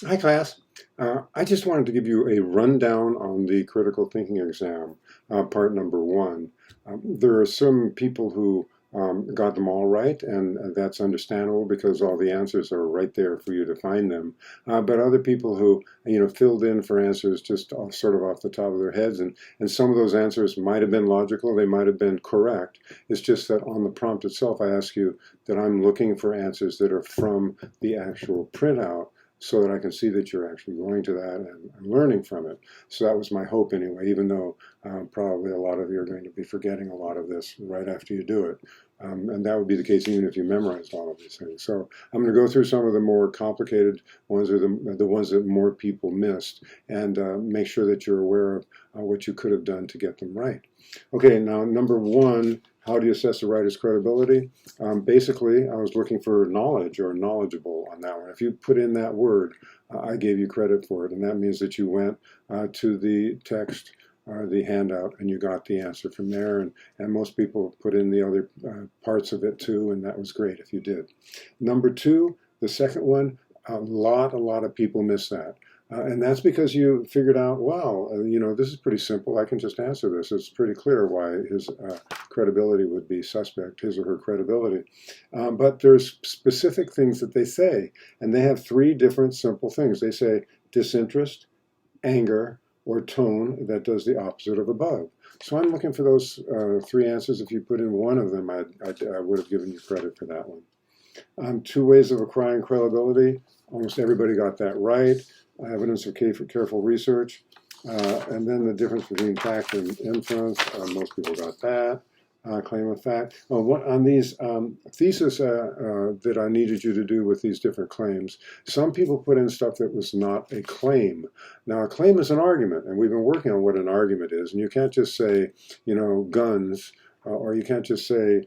Hi, class. I just wanted to give you a rundown on the critical thinking exam, part number one. There are some people who got them all right, and that's understandable because all the answers are right there for you to find them. But other people who, filled in for answers just sort of off the top of their heads, and some of those answers might have been logical, they might have been correct. It's just that on the prompt itself, I ask you that I'm looking for answers that are from the actual printout so that I can see that you're actually going to that and learning from it. So that was my hope anyway, even though probably a lot of you are going to be forgetting a lot of this right after you do it. And that would be the case even if you memorized all of these things. So I'm going to go through some of the more complicated ones, or the ones that more people missed, and make sure that you're aware of what you could have done to get them right. Okay, now number one, how do you assess a writer's credibility? Basically, I was looking for knowledge or knowledgeable on that one. If you put in that word, I gave you credit for it, and that means that you went to the text or the handout and you got the answer from there. And most people put in the other parts of it too, and that was great if you did. Number two, the second one, a lot of people miss that. And that's because you figured out, well, this is pretty simple. I can just answer this. It's pretty clear why his credibility would be suspect, his or her credibility. But there's specific things that they say, and they have three different simple things. They say disinterest, anger, or tone that does the opposite of above. So I'm looking for those three answers. If you put in one of them, I would have given you credit for that one. Two ways of acquiring credibility. Almost everybody got that right. Evidence of careful research. And then the difference between fact and inference. Most people got that. Claim of fact. On these theses that I needed you to do with these different claims, some people put in stuff that was not a claim. Now, a claim is an argument, and we've been working on what an argument is. And you can't just say, guns, or you can't just say,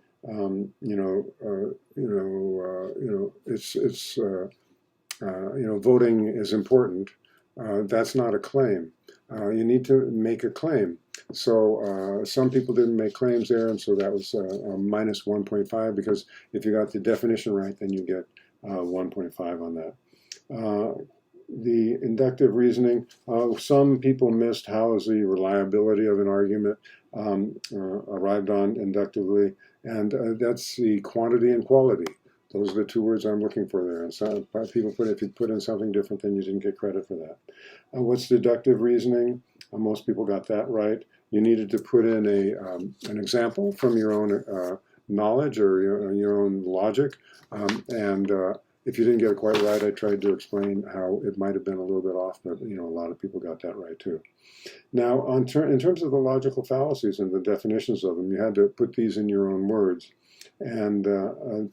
voting is important. That's not a claim. You need to make a claim. So some people didn't make claims there, and so that was minus 1.5, because if you got the definition right, then you get 1.5 on that. The inductive reasoning, some people missed how is the reliability of an argument arrived on inductively, and that's the quantity and quality. Those are the two words I'm looking for there. And some people if you put in something different, then you didn't get credit for that. What's deductive reasoning? Most people got that right. You needed to put in an example from your own knowledge or your own logic. And if you didn't get it quite right, I tried to explain how it might have been a little bit off, but a lot of people got that right too. Now, in terms of the logical fallacies and the definitions of them, you had to put these in your own words. And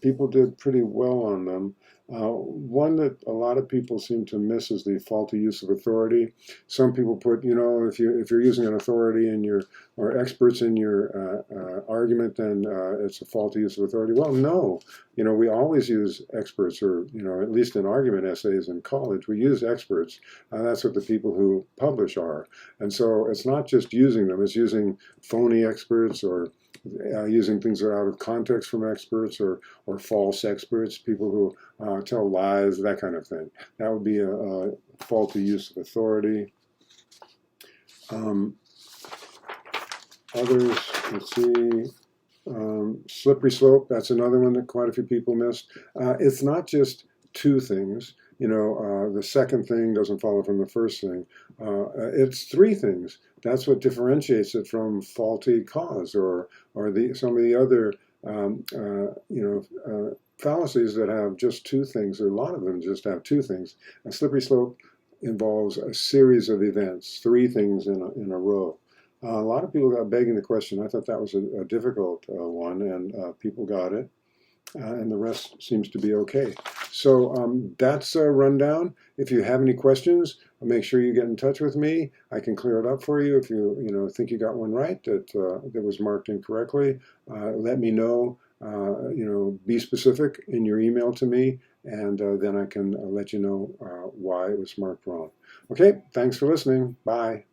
people did pretty well on them. One that a lot of people seem to miss is the faulty use of authority. Some people put, if you're using an authority in or experts in your argument, then it's a faulty use of authority. Well, no, we always use experts, or at least in argument essays in college, we use experts. That's what the people who publish are. And so it's not just using them; it's using phony experts, or using things that are out of context from experts, or false experts, people who tell lies, that kind of thing. That would be a faulty use of authority. Others, let's see, slippery slope, that's another one that quite a few people missed. It's not just two things. The second thing doesn't follow from the first thing. It's three things. That's what differentiates it from faulty cause, or some of the other fallacies that have just two things. Or a lot of them just have two things. A slippery slope involves a series of events, three things in a row. A lot of people got begging the question. I thought that was a difficult one, and people got it. And the rest seems to be okay. So that's a rundown. If you have any questions, make sure you get in touch with me. I can clear it up for you if you think you got one right that was marked incorrectly. Let me know. Be specific in your email to me, and then I can let you know why it was marked wrong. Okay, thanks for listening. Bye.